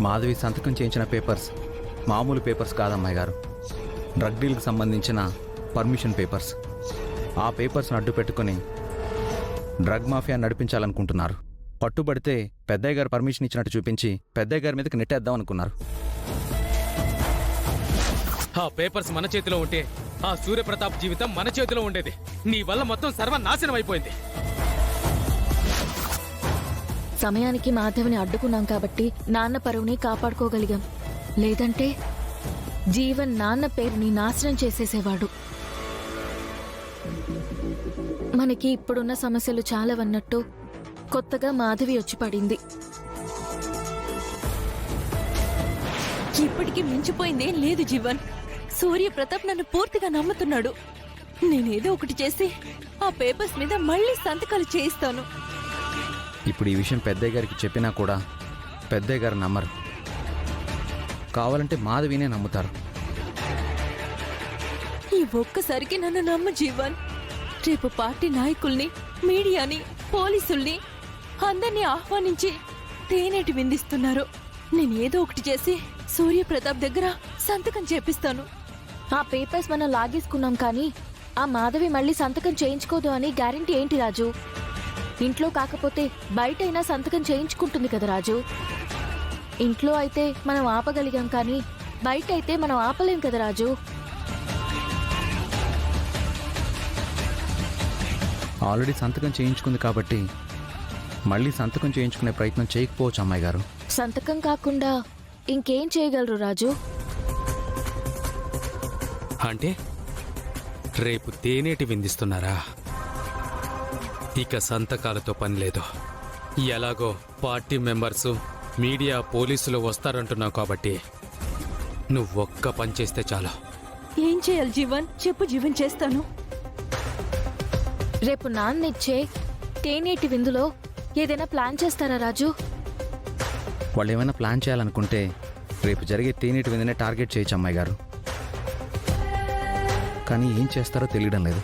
మాధవి సంతకం చేయించిన పేపర్స్ మామూలు పేపర్స్ కాదమ్మాయి గారు, డ్రగ్ డీల్కి సంబంధించిన పర్మిషన్ పేపర్స్. ఆ పేపర్స్ను అడ్డు పెట్టుకుని డ్రగ్ మాఫియా నడిపించాలనుకుంటున్నారు. పట్టుబడితే పెద్దయ్య గారు పర్మిషన్ ఇచ్చినట్టు చూపించి పెద్దయ్య గారి మీదకి నెట్టేద్దాం అనుకున్నారు. ఆ పేపర్స్ మన చేతిలో ఉంటే ఆ సూర్యప్రతాప్ జీవితం మన చేతిలో ఉండేది. నీ వల్ల మొత్తం సర్వనాశనం అయిపోయింది. సమయానికి మాధవిని అడ్డుకున్నాం కాబట్టి నాన్న పరువుని కాపాడుకోగలిగాం. లేదంటే జీవన్ నాన్న పేరుని నాశనం చేసేసేవాడు. మనకి ఇప్పుడున్న సమస్యలు చాలావన్నట్టు కొత్తగా మాధవి వచ్చి పడింది. ఇప్పటికీ మించిపోయిందేం లేదు జీవన్. సూర్యప్రతాప్ నన్ను పూర్తిగా నమ్ముతున్నాడు. నేనేదో ఒకటి చేసి ఆ పేపర్స్ మీద మళ్ళీ సంతకాలు చేయిస్తాను. ఇప్పుడు ఈ విషయం పెద్దయ్య గారికి చెప్పినా కూడా పెద్దయ్య గారు నమ్మరు. కావాలంటే మాధవినే నమ్ముతారు. ఈ ఒక్కసారికి నన్ను నమ్ము జీవన్. రేపు పార్టీ నాయకుల్ని, మీడియాని, పోలీసుల్ని అందరినీ ఆహ్వానించి తేనేటి విందిస్తున్నారు. నేనేదో ఒకటి చేసి సూర్యప్రతాప్ దగ్గర సంతకం చేపిస్తాను. ఆ పేపర్స్ మనం లాగేసుకున్నాం కానీ ఆ మాధవి మళ్ళీ సంతకం చేయించుకోదు అని గ్యారెంటీ ఏంటి రాజు? ఇంట్లో కాకపోతే బయటైనా సంతకం చేయించుకుంటుంది కదా రాజు. ఇంట్లో అయితే మనం ఆపగలిగాం కానీ బయట అయితే మనం ఆపలేం కదా రాజు. ఆల్రెడీ సంతకం చేయించుకుంది కాబట్టి మళ్ళీ సంతకం చేయించుకునే ప్రయత్నం చేయకపోవచ్చు అమ్మాయి గారు. సంతకం కాకుండా ఇంకేం చేయగలరు రాజు? అంటే రేపు తేనేటి విందిస్తున్నారా? ఇక సంతకాలతో పని లేదు. ఎలాగో పార్టీ మెంబర్సు, మీడియా, పోలీసులు వస్తారంటున్నావు కాబట్టి నువ్వొక్క పని చేస్తే చాలు. ఏం చేయాలి జీవన్? చెప్పు జీవన్, చేస్తాను. రేపు నాన్నిచ్చే తేనేటి విందులో ఏదైనా ప్లాన్ చేస్తారా రాజు? వాళ్ళు ఏమైనా ప్లాన్ చేయాలనుకుంటే రేపు జరిగే తేనీటి విందునే టార్గెట్ చేయొచ్చు అమ్మాయి గారు. కానీ ఏం చేస్తారో తెలియడం లేదు.